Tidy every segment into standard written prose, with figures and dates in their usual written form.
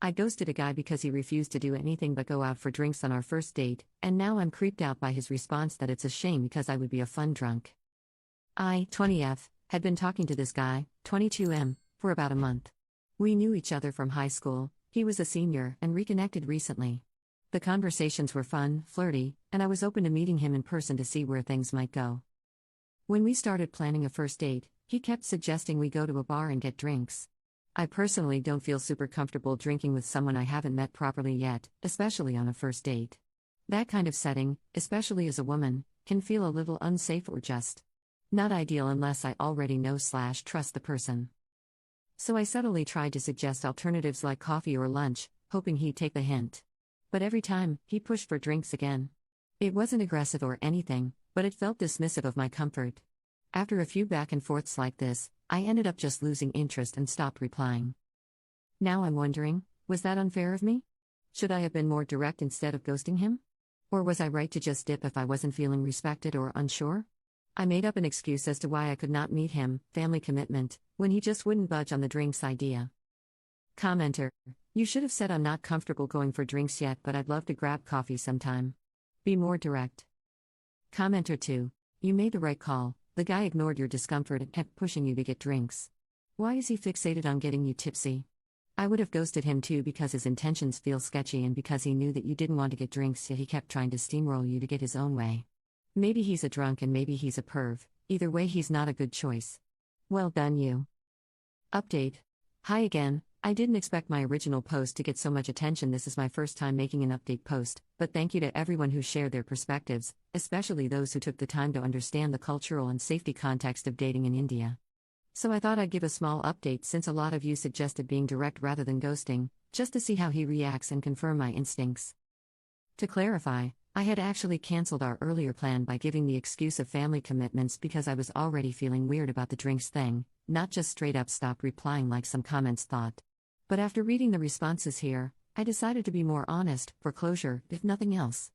I ghosted a guy because he refused to do anything but go out for drinks on our first date, and now I'm creeped out by his response that it's a shame because I would be a fun drunk. I, 20F, had been talking to this guy, 22M, for about a month. We knew each other from high school, he was a senior, and reconnected recently. The conversations were fun, flirty, and I was open to meeting him in person to see where things might go. When we started planning a first date, he kept suggesting we go to a bar and get drinks. I personally don't feel super comfortable drinking with someone I haven't met properly yet, especially on a first date. That kind of setting, especially as a woman, can feel a little unsafe or just not ideal unless I already know/trust the person. So I subtly tried to suggest alternatives like coffee or lunch, hoping he'd take the hint. But every time, he pushed for drinks again. It wasn't aggressive or anything, but it felt dismissive of my comfort. After a few back and forths like this, I ended up just losing interest and stopped replying. Now I'm wondering, was that unfair of me? Should I have been more direct instead of ghosting him? Or was I right to just dip if I wasn't feeling respected or unsure? I made up an excuse as to why I could not meet him, family commitment, when he just wouldn't budge on the drinks idea. Commenter: You should have said I'm not comfortable going for drinks yet, but I'd love to grab coffee sometime. Be more direct. Commenter 2: You made the right call. The guy ignored your discomfort and kept pushing you to get drinks. Why is he fixated on getting you tipsy? I would have ghosted him too because his intentions feel sketchy and because he knew that you didn't want to get drinks, yet he kept trying to steamroll you to get his own way. Maybe he's a drunk and maybe he's a perv. Either way, he's not a good choice. Well done, you. Update. Hi again. I didn't expect my original post to get so much attention. This is my first time making an update post, but thank you to everyone who shared their perspectives, especially those who took the time to understand the cultural and safety context of dating in India. So I thought I'd give a small update since a lot of you suggested being direct rather than ghosting, just to see how he reacts and confirm my instincts. To clarify, I had actually cancelled our earlier plan by giving the excuse of family commitments because I was already feeling weird about the drinks thing, not just straight up stop replying like some comments thought. But after reading the responses here, I decided to be more honest, for closure, if nothing else.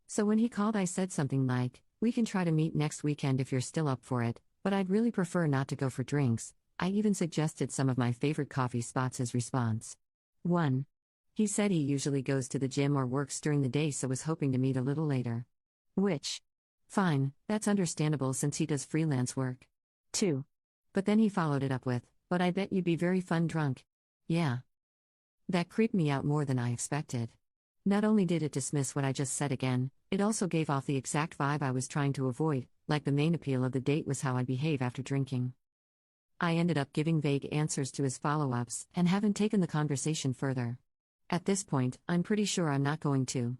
So when he called, I said something like, "We can try to meet next weekend if you're still up for it, but I'd really prefer not to go for drinks." I even suggested some of my favorite coffee spots as response. 1. He said he usually goes to the gym or works during the day, so was hoping to meet a little later. Which? Fine, that's understandable since he does freelance work. 2. But then he followed it up with, "But I bet you'd be very fun drunk." Yeah. That creeped me out more than I expected. Not only did it dismiss what I just said again, it also gave off the exact vibe I was trying to avoid, like the main appeal of the date was how I behave after drinking. I ended up giving vague answers to his follow-ups and haven't taken the conversation further. At this point, I'm pretty sure I'm not going to.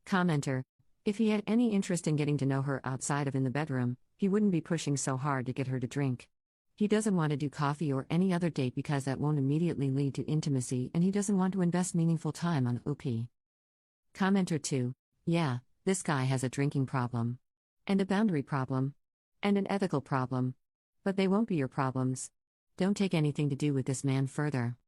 Commenter: If he had any interest in getting to know her outside of in the bedroom, he wouldn't be pushing so hard to get her to drink. He doesn't want to do coffee or any other date because that won't immediately lead to intimacy, and he doesn't want to invest meaningful time on OP. Commenter 2: Yeah, this guy has a drinking problem. And a boundary problem. And an ethical problem. But they won't be your problems. Don't take anything to do with this man further.